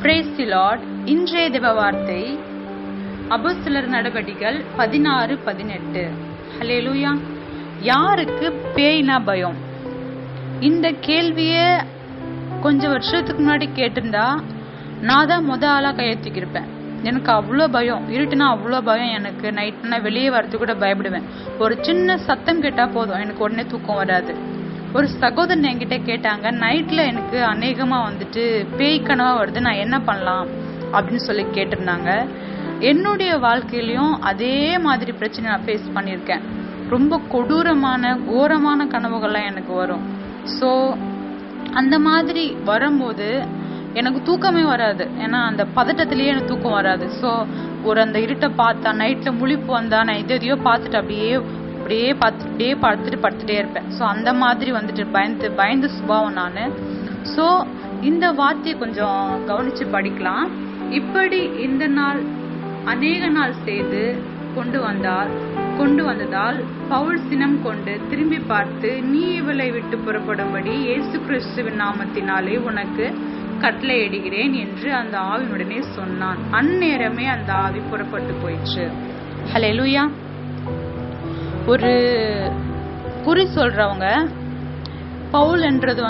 Praise the Lord. இன்றைய தேவ வார்த்தை அப்போஸ்தலர் நடவடிக்கைகள் 16:18. ஹல்லேலூயா. யாருக்கு பேய்னா பயம்? இந்த கேள்விய கொஞ்சம் வருஷத்துக்கு முன்னாடி கேட்டிருந்தா நான் தான் ஆளா கையெழுத்திக்கிருப்பேன். எனக்கு அவ்வளோ பயம், இருட்டுனா அவ்வளோ பயம். எனக்கு நைட்னா வெளியே வரது கூட பயப்படுவேன். ஒரு சின்ன சத்தம் கேட்டா போதும் எனக்கு உடனே தூக்கம் வராது. ஒரு சகோதரன் என்கிட்ட கேட்டாங்க, நைட்ல எனக்கு அநேகமா பேய் கனவா வருது, நான் என்ன பண்ணலாம் அப்படின்னு சொல்லி கேட்டிருந்தாங்க. என்னுடைய வாழ்க்கையிலயும் அதே மாதிரி பிரச்சனை நான் ஃபேஸ் பண்ணியிருக்கேன். ரொம்ப கொடூரமான கோரமான கனவுகள்லாம் எனக்கு வரும். ஸோ அந்த மாதிரி வரும்போது எனக்கு தூக்கமே வராது. ஏன்னா அந்த பதட்டத்திலேயே எனக்கு தூக்கம் வராது. ஸோ அந்த இருட்டை பார்த்தா, நைட்ல முழிப்பு வந்தா, நான் எதையோ பார்த்துட்டு அப்படியே பார்த்துட்டு படுத்துட்டே இருப்பேன். ஸோ அந்த மாதிரி பயந்து சுபாவம் நான். ஸோ இந்த வார்த்தையை கொஞ்சம் கவனிச்சு படிக்கலாம். இப்படி இந்த நாள் அநேக நாள் செய்து கொண்டு வந்ததால் பவுல் சினம் கொண்டு திரும்பி பார்த்து, நீ இவளை விட்டு புறப்படும்படி இயேசு கிறிஸ்துவின் நாமத்தினாலே உனக்கு கட்டளையிடுகிறேன் என்று அந்த ஆவியுடனே சொன்னான். அந்நேரமே அந்த ஆவி புறப்பட்டு போயிடுச்சு. ஹல்லேலூயா. ஒரு குறி சொல்றவங்க, பவுல் என்றது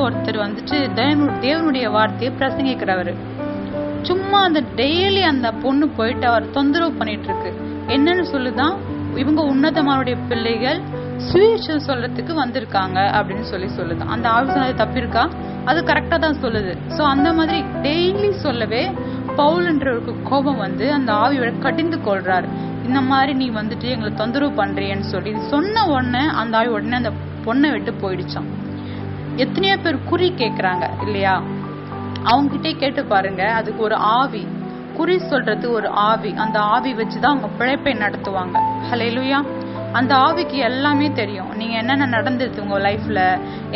ஒருத்தர் தேவனுடைய வார்த்தையை பிரசங்கிக்கிறவரு. சும்மா அந்த டெய்லி அந்த பொண்ணு போயிட்டு அவர் தொந்தரவு பண்ணிட்டு இருக்கு. என்னன்னு சொல்லுதான், இவங்க உன்னதமானுடைய பிள்ளைகள் சுவிசேஷம் சொல்றதுக்கு வந்திருக்காங்க அப்படின்னு சொல்லுதான். அந்த ஆவி சொன்னது தப்பு இருக்கா? அது கரெக்டா தான் சொல்லுது. சோ அந்த மாதிரி டெய்லி சொல்லவே பவுல்ன்றவருக்கு கோபம் வந்து அந்த ஆவியோட கடிந்து கொள்றாரு. இந்த மாதிரி நீ எங்களை தொந்தரவு பண்றியன்னு சொல்லி சொன்ன உடனே அந்த ஆவி உடனே அந்த பொண்ணை விட்டு போயிடுச்சான். எத்தனையோ பேர் குறி கேக்குறாங்க இல்லையா? அவங்க கிட்டே கேட்டு பாருங்க. அதுக்கு ஒரு ஆவி, குறி சொல்றது ஒரு ஆவி. அந்த ஆவி வச்சுதான் அவங்க பிழைப்பை நடத்துவாங்க. ஹல்லேலூயா. அந்த ஆவிக்கு எல்லாமே தெரியும். நீங்க என்னென்ன நடந்தது உங்க லைஃப்ல,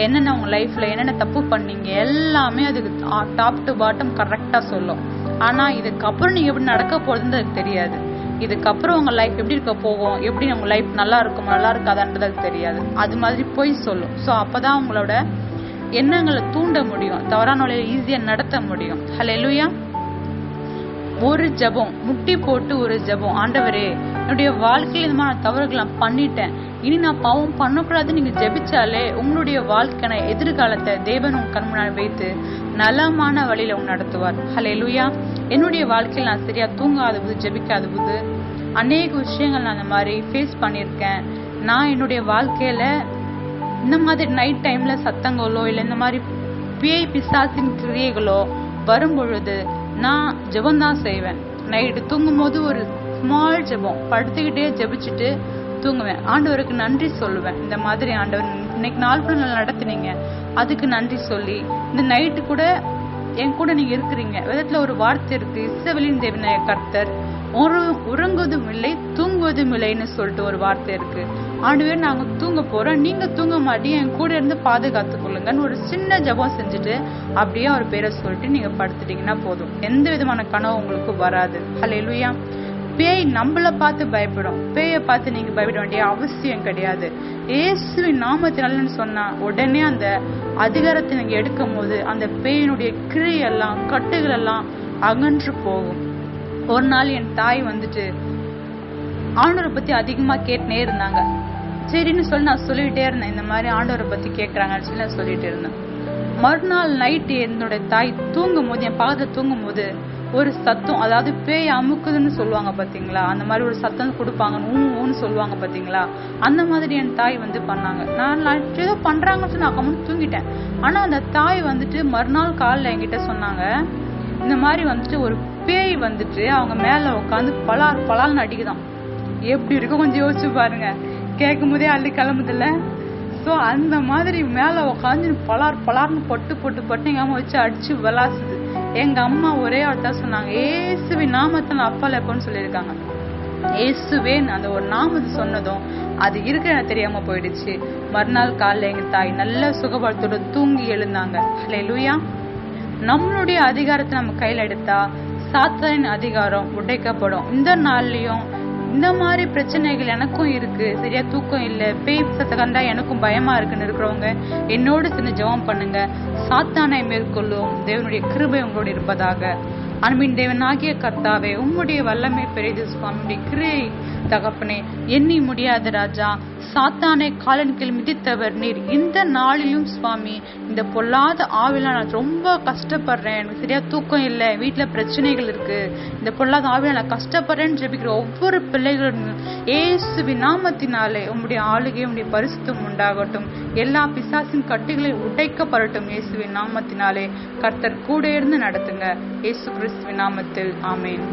என்னென்ன தப்பு பண்ணீங்க, எல்லாமே அதுக்கு டாப் டு பாட்டம் கரெக்டா சொல்லும். ஆனா இதுக்கப்புறம் நீங்க எப்படி நடக்க போறதுன்னு அதுக்கு தெரியாது. இதுக்கப்புறம் உங்க லைஃப் எப்படி இருக்க போகும், எப்படி உங்க லைஃப் நல்லா இருக்கும் நல்லா இருக்காதுன்றது தெரியாது. அது மாதிரி போய் சொல்லும். ஸோ அப்பதான் உங்களோட எண்ணங்களை தூண்ட முடியும், தவறான வழியில ஈஸியா நடத்த முடியும். ஹல்லேலூயா. ஒரு ஜெபம், முட்டி போட்டு ஒரு ஜெபம், ஆண்டவரே என்னுடைய வாழ்க்கையில இந்த மாதிரி தவறுகள் நான் பண்ணிட்டேன், இனி நான் பாவம் பண்ணக்கூடாதுன்னு நீங்க ஜெபிச்சாலே உங்களுடைய வாழ்க்கையான எதிர்காலத்தை தேவன் உங்க கண் முன்னாடி வைத்து நலமான வழியில உங்க நடத்துவார். ஹல்லேலூயா. என்னுடைய வாழ்க்கையில் நான் சரியா தூங்காத போது, ஜெபிக்காத போது அநேக விஷயங்கள் நான் அந்த மாதிரி ஃபேஸ் பண்ணியிருக்கேன். நான் என்னுடைய வாழ்க்கையில இந்த மாதிரி நைட் டைம்ல சத்தங்களோ இல்ல இந்த மாதிரி பேய் பிசாசின் கிரியைகளோ வரும் பொழுது நான் ஜெபம் தான் செய்வேன். நைட்டு தூங்கும் போது ஒரு ஸ்மால் ஜெபம், படுத்துக்கிட்டே ஜெபிச்சுட்டு தூங்குவேன். ஆண்டவருக்கு நன்றி சொல்லுவேன். இந்த மாதிரி ஆண்டவர் இன்னைக்கு நாள் கூட நல்லா நடத்துனீங்க, அதுக்கு நன்றி சொல்லி, இந்த நைட்டு கூட என் கூட நீங்க இருக்கிறீங்க. வேதத்துல ஒரு வார்த்தை இருக்கு, இஸ்ரவேலின் தேவனாய கர்த்தர் உறங்குவதும் இல்லை தூங்குவதும் இல்லைன்னு சொல்லிட்டு ஒரு வார்த்தை இருக்கு. ஆண்டவரே நாங்க தூங்க போறோம், நீங்க தூங்க மாட்டி என் கூட இருந்து பாதுகாத்து கொள்ளுங்கன்னு ஒரு சின்ன ஜெபம் செஞ்சுட்டு அப்படியே அவர் பேரை சொல்லிட்டு நீங்க படுத்துட்டீங்கன்னா போதும். எந்த விதமான கனவு உங்களுக்கு வராது. ஹல்லேலூயா. பேய் நம்மள பார்த்து பயப்படும். பேயை பார்த்து நீங்க பயப்பட வேண்டிய அவசியம் கிடையாது. இயேசுவின் நாமத்தினாலன்னு சொன்னா உடனே அந்த அதிகாரத்தை நீங்க எடுக்கும் போது அந்த பேயினுடைய கிரியெல்லாம் கட்டுகள் எல்லாம் அகன்று போகும். ஒரு நாள் என் தாய் ஆண்டவரை பத்தி அதிகமா கேட்டுனே இருந்தாங்க. சரின்னு சொல்லி நான் சொல்லிட்டே இருந்தேன், இந்த மாதிரி ஆண்டவரை பத்தி கேட்கறாங்கன்னு சொல்லி நான் சொல்லிட்டு இருந்தேன். மறுநாள் நைட்டு என்னோட தாய் தூங்கும் போது, என் பக்கத்துல தூங்கும் போது ஒரு சத்தம், அதாவது பேய் அமுக்குதுன்னு சொல்லுவாங்க பாத்தீங்களா, அந்த மாதிரி ஒரு சத்தம் கொடுப்பாங்க, ஊன்னு சொல்லுவாங்க பாத்தீங்களா, அந்த மாதிரி என் தாய் பண்ணாங்க. நான் ஏதோ பண்றாங்கன்னு நான் கம்முன்னு தூங்கிட்டேன். ஆனா அந்த தாய் மறுநாள் காலைல என்கிட்ட சொன்னாங்க, இந்த மாதிரி ஒரு பேய் அவங்க மேல உட்காந்து பலால்னு அடிக்குதான். எப்படி இருக்கும் கொஞ்சம் யோசிச்சு பாருங்க. கேட்கும் போதே அள்ளி கிளம்புதில்ல. சோ அந்த மாதிரி மேல உட்காந்து பலார்னு பட்டு எங்க அம்மா வச்சு அடிச்சு விளாசுது. எங்க அம்மா ஒரே ஆள்தான் சொன்னாங்க, ஏசுவின் நாமத்தை நான் அப்பால எப்பன்னு சொல்லியிருக்காங்க. ஏசுவேன் அந்த ஒரு நாமத்தை சொன்னதும் அது இருக்க எனக்கு தெரியாம போயிடுச்சு. மறுநாள் காலைல எங்க தாய் நல்ல சுகபலத்தோட தூங்கி எழுந்தாங்க. ஹல்லேலூயா. நம்மளுடைய அதிகாரத்தை நம்ம கையில எடுத்தா சாத்தானின் அதிகாரம் உடைக்கப்படும். இந்த நாள்லயும் இந்த மாதிரி பிரச்சனைகள் எனக்கும் இருக்கு, சரியா தூக்கம் இல்ல, பேய் சத்த கண்டா எனக்கும் பயமா இருக்குன்னு இருக்கிறவங்க என்னோடு சேர்ந்து ஜெபம் பண்ணுங்க. சாத்தானை மேற்கொள்ளும் தேவனுடைய கிருபை உங்களோடு இருப்பதாக. அன்பின் தேவனாகிய கர்த்தாவே, உம்முடைய வல்லமை பெரிது சுவாமி. கிருபை தகப்பனே, எண்ணி முடியாத ராஜா, சாத்தானை காலின் கீழ் மிதித்தவர் நீர். இந்த நாளிலும் சுவாமி, இந்த பொல்லாத ஆவில நான் ரொம்ப கஷ்டப்படுறேன், எனக்கு சரியா தூக்கம் இல்லை, வீட்டுல பிரச்சனைகள் இருக்கு, இந்த பொல்லாத ஆவில நான் கஷ்டப்படுறேன்னு ஜெபிக்கிற ஒவ்வொரு பிள்ளைகளும் இயேசுவின் நாமத்தினாலே உம்முடைய ஆளுகை, உம்முடைய பரிசுத்தம் உண்டாகட்டும். எல்லா பிசாசின் கட்டுகளை உடைக்கப்படட்டும் இயேசுவின் நாமத்தினாலே. கர்த்தர் கூட இருந்து நடத்துங்க. இயேசு கிறிஸ்துவின் நாமத்தில் ஆமென்.